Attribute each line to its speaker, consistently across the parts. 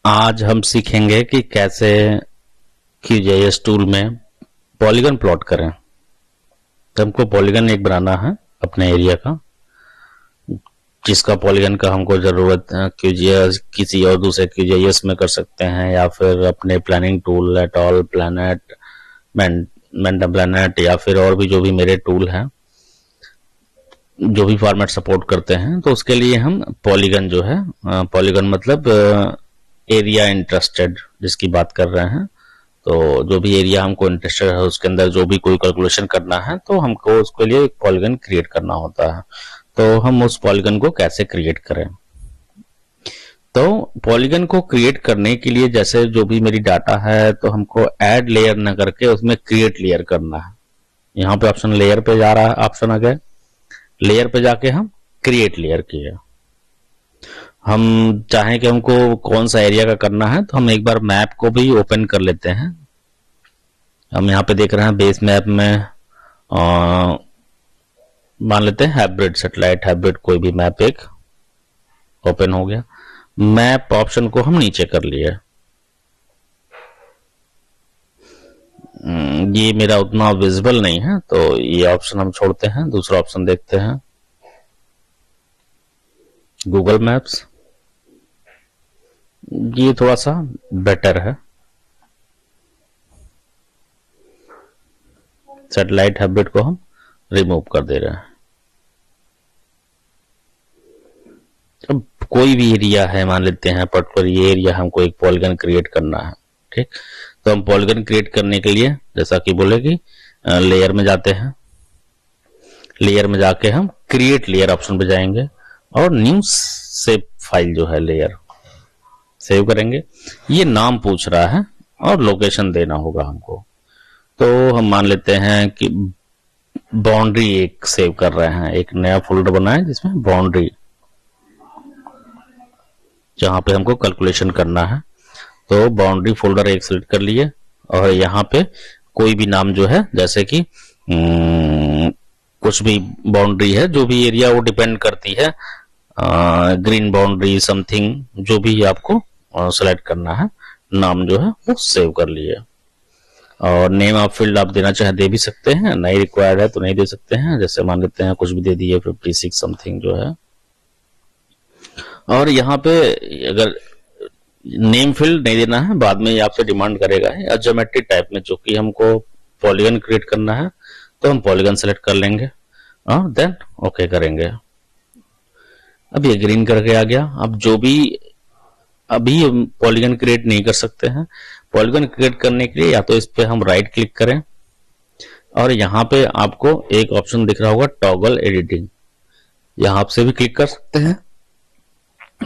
Speaker 1: आज हम सीखेंगे कि कैसे QGIS टूल में पॉलीगन प्लॉट करें। तो हमको पॉलीगन एक बनाना है अपने एरिया का, जिसका पॉलीगन का हमको ज़रूरत है QGIS किसी और दूसरे QGIS में कर सकते हैं, या फिर अपने प्लानिंग टूल एटॉल प्लैनेट मेंडा प्लैनेट, या फिर और भी जो भी मेरे टूल हैं जो भी फॉर्मेट सपोर्ट करते हैं। तो उसके लिए हम पॉलीगन जो है, पॉलीगन मतलब एरिया इंटरेस्टेड जिसकी बात कर रहे हैं, तो जो भी एरिया हमको इंटरेस्टेड है उसके अंदर जो भी कोई कैलकुलेशन करना है तो हमको उसके लिए एक पॉलीगन क्रिएट करना होता है। तो हम उस पॉलीगन को कैसे क्रिएट करें? तो पॉलीगन को क्रिएट करने के लिए जैसे जो भी मेरी डाटा है तो हमको ऐड लेयर न करके उसमें क्रिएट लेयर करना है। यहाँ पे ऑप्शन लेयर पे जा रहा है, ऑप्शन आ गया, लेयर पे जाके हम क्रिएट लेयर किए। हम चाहें कि हमको कौन सा एरिया का करना है तो हम एक बार मैप को भी ओपन कर लेते हैं। हम यहाँ पे देख रहे हैं बेस मैप में मान लेते हैं हाइब्रिड सैटेलाइट, हाइब्रिड कोई भी मैप एक ओपन हो गया। मैप ऑप्शन को हम नीचे कर लिए। ये मेरा उतना विजिबल नहीं है तो ये ऑप्शन हम छोड़ते हैं, दूसरा ऑप्शन देखते हैं गूगल मैप्स। ये थोड़ा सा बेटर है। सैटेलाइट हाइब्रिड को हम रिमूव कर दे रहे हैं। अब कोई भी एरिया है, मान लेते हैं पर्टिकुलर ये एरिया हमको एक पॉलीगन क्रिएट करना है, ठीक। तो हम पॉलीगन क्रिएट करने के लिए जैसा कि बोले कि लेयर में जाते हैं, लेयर में जाके हम क्रिएट लेयर ऑप्शन पे जाएंगे और न्यू सेव फाइल जो है लेयर सेव करेंगे। ये नाम पूछ रहा है और लोकेशन देना होगा हमको। तो हम मान लेते हैं कि बाउंड्री एक सेव कर रहे हैं, एक नया फोल्डर बनाए जिसमें बाउंड्री, जहां पे हमको कैलकुलेशन करना है। तो बाउंड्री फोल्डर एक सिलेक्ट कर लिए और यहाँ पे कोई भी नाम जो है, जैसे कि कुछ भी बाउंड्री है, जो भी एरिया वो डिपेंड करती है, ग्रीन बाउंड्री समथिंग, जो भी आपको सेलेक्ट करना है, नाम जो है वो सेव कर लिए। और नेम ऑफ फील्ड आप देना चाहे दे भी सकते हैं, नहीं रिक्वायर्ड है तो नहीं दे सकते हैं। जैसे मान लेते हैं कुछ भी दे दिए 56 समथिंग जो है। और यहाँ पे अगर नेम फील्ड नहीं देना है, बाद में ये आपसे डिमांड करेगा है ज्योमेट्री टाइप में, जो कि हमको पॉलीगन क्रिएट करना है तो हम पॉलीगन सेलेक्ट कर लेंगे और देन ओके करेंगे। अब ये ग्रीन करके आ गया। अब जो भी अभी हम पॉलीगन क्रिएट नहीं कर सकते हैं, पॉलीगन क्रिएट करने के लिए या तो इस पे हम राइट क्लिक करें और यहाँ पे आपको एक ऑप्शन दिख रहा होगा टॉगल एडिटिंग, यहाँ से भी क्लिक कर सकते हैं,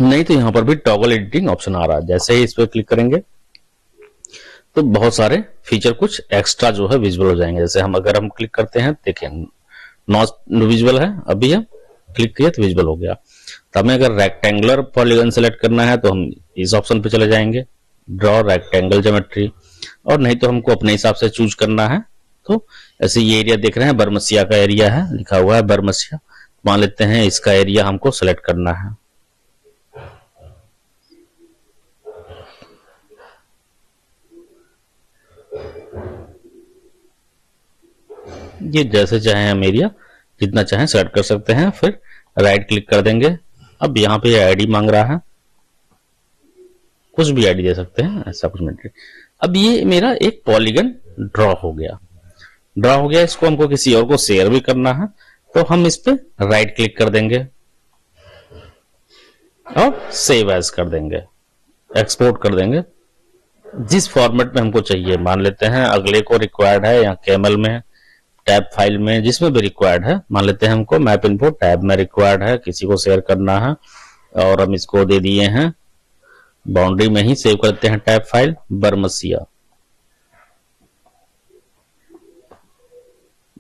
Speaker 1: नहीं तो यहाँ पर भी टॉगल एडिटिंग ऑप्शन आ रहा है। जैसे ही इस पे क्लिक करेंगे तो बहुत सारे फीचर कुछ एक्स्ट्रा जो है विजुअल हो जाएंगे। जैसे अगर हम क्लिक करते हैं, देखिए नॉट विजुअल है, अभी हम क्लिक किया तो विजुअल हो गया। तो हमें अगर रेक्टेंगुलर पॉलीगन सेलेक्ट करना है तो हम इस ऑप्शन पे चले जाएंगे, ड्रॉ रेक्टेंगल ज्योमेट्री, और नहीं तो हमको अपने हिसाब से चूज करना है। तो ऐसे ये एरिया देख रहे हैं, बरमसिया का एरिया है, लिखा हुआ है बरमसिया, मान लेते हैं इसका एरिया हमको सेलेक्ट करना है। ये जैसे चाहे हम एरिया जितना चाहें सेलेक्ट कर सकते हैं, फिर राइट क्लिक कर देंगे। अब यहाँ पे आईडी मांग रहा है, कुछ भी आईडी दे सकते हैं, ऐसा कुछ नहीं। अब ये मेरा एक पॉलीगन ड्रॉ हो गया, ड्रॉ हो गया। इसको हमको किसी और को शेयर भी करना है तो हम इस पे राइट क्लिक कर देंगे और सेव एज कर देंगे, एक्सपोर्ट कर देंगे जिस फॉर्मेट में हमको चाहिए। मान लेते हैं अगले को रिक्वायर्ड है या कैमल में, टैब फाइल में, जिसमें भी रिक्वायर्ड है। मान लेते हैं हमको मैप इन्फो टैब में रिक्वायर्ड है, किसी को शेयर करना है और हम इसको दे दिए हैं बाउंड्री में ही सेव करते हैं टैब फाइल बरमसिया,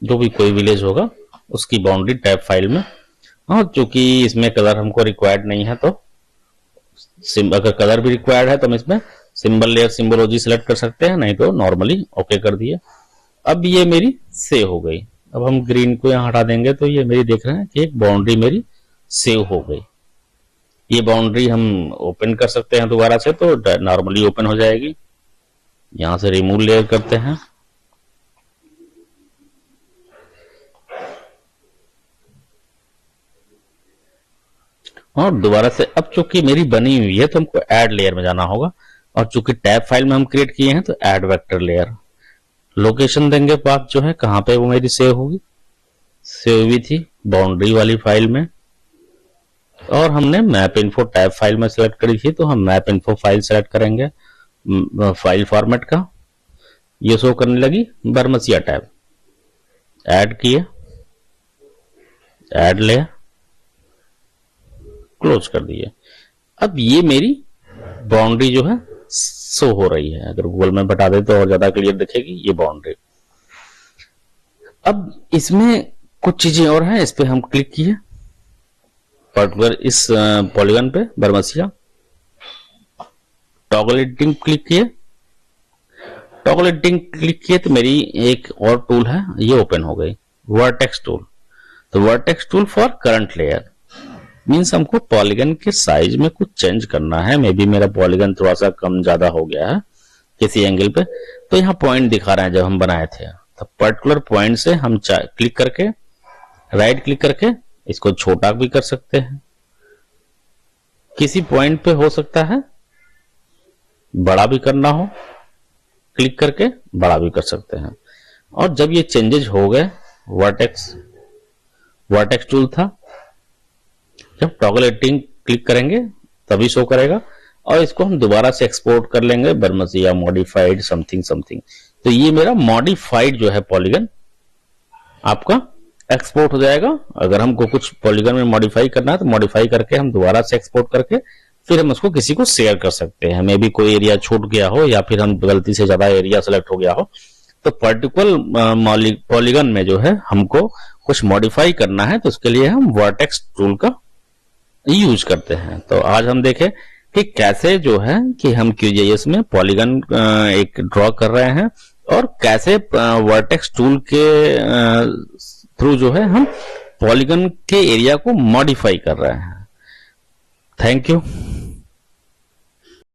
Speaker 1: जो भी कोई विलेज होगा उसकी बाउंड्री टैब फाइल में। और चूंकि इसमें कलर हमको रिक्वायर्ड नहीं है तो अगर कलर भी रिक्वायर्ड है तो हम इसमें सिंबल लेयर सिंबोलॉजी सेलेक्ट कर सकते हैं, नहीं तो नॉर्मली ओके कर दिए। अब ये मेरी सेव हो गई। अब हम ग्रीन को यहाँ हटा देंगे तो ये मेरी देख रहे हैं कि एक बाउंड्री मेरी सेव हो गई। ये बाउंड्री हम ओपन कर सकते हैं दोबारा से, तो नॉर्मली ओपन हो जाएगी। यहां से रिमूव लेयर करते हैं, और दोबारा से अब चूंकि मेरी बनी हुई है तो हमको ऐड लेयर में जाना होगा, और चूंकि टैब फाइल में हम क्रिएट किए हैं तो ऐड वेक्टर लेयर। लोकेशन देंगे पाथ जो है कहां पे वो मेरी सेव होगी, सेव हुई थी बाउंड्री वाली फाइल में, और हमने मैप इन्फो टैब फाइल में सेलेक्ट करी थी, तो हम मैप इन्फो फाइल सेलेक्ट करेंगे फाइल फॉर्मेट का। ये शो करने लगी बरमसिया टैब, ऐड किए, ऐड लेयर, क्लोज कर दिए। अब ये मेरी बाउंड्री जो है शो हो रही है। अगर गूगल में बता दे तो और ज्यादा क्लियर दिखेगी ये बाउंड्री। अब इसमें कुछ चीजें और हैं, इस पे हम क्लिक किए पर्टिकुलर इस पॉलीगन पे बरमसिया, टॉगल एडिटिंग क्लिक किए, टॉगल एडिटिंग क्लिक किए तो मेरी एक और टूल है ये ओपन हो गई, वर्टेक्स टूल। तो vertex tool for current layer means हमको पॉलीगन के साइज में कुछ चेंज करना है। मे बी मेरा पॉलीगन थोड़ा सा कम ज्यादा हो गया है किसी एंगल पे, तो यहाँ पॉइंट दिखा रहे हैं जब हम बनाए थे, तो पर्टिकुलर पॉइंट से हम क्लिक करके राइट क्लिक करके इसको छोटा भी कर सकते हैं, किसी पॉइंट पे हो सकता है बड़ा भी करना हो, क्लिक करके बड़ा भी कर सकते हैं। और जब ये चेंजेस हो गए, वर्टेक्स टूल था, जब टॉगल एडिटिंग क्लिक करेंगे तभी शो करेगा, और इसको हम दोबारा से एक्सपोर्ट कर लेंगे बरमसिया मॉडिफाइड समथिंग समथिंग। तो ये मेरा मॉडिफाइड जो है पॉलीगन आपका एक्सपोर्ट हो जाएगा। अगर हमको कुछ पॉलीगन में मॉडिफाई करना है तो मॉडिफाई करके हम दोबारा से एक्सपोर्ट करके फिर हम उसको किसी को शेयर कर सकते हैं। मे बी कोई एरिया छूट गया हो या फिर हम गलती से ज्यादा एरिया सेलेक्ट हो गया हो, तो पर्टिकुलर पॉलीगन में जो है हमको कुछ मॉडिफाई करना है तो उसके लिए हम वर्टेक्स टूल का यूज करते हैं। तो आज हम देखें कि कैसे जो है कि हम QGIS में पॉलीगन एक ड्रॉ कर रहे हैं और कैसे वर्टेक्स टूल के थ्रू जो है हम पॉलीगन के एरिया को मॉडिफाई कर रहे हैं। Thank you.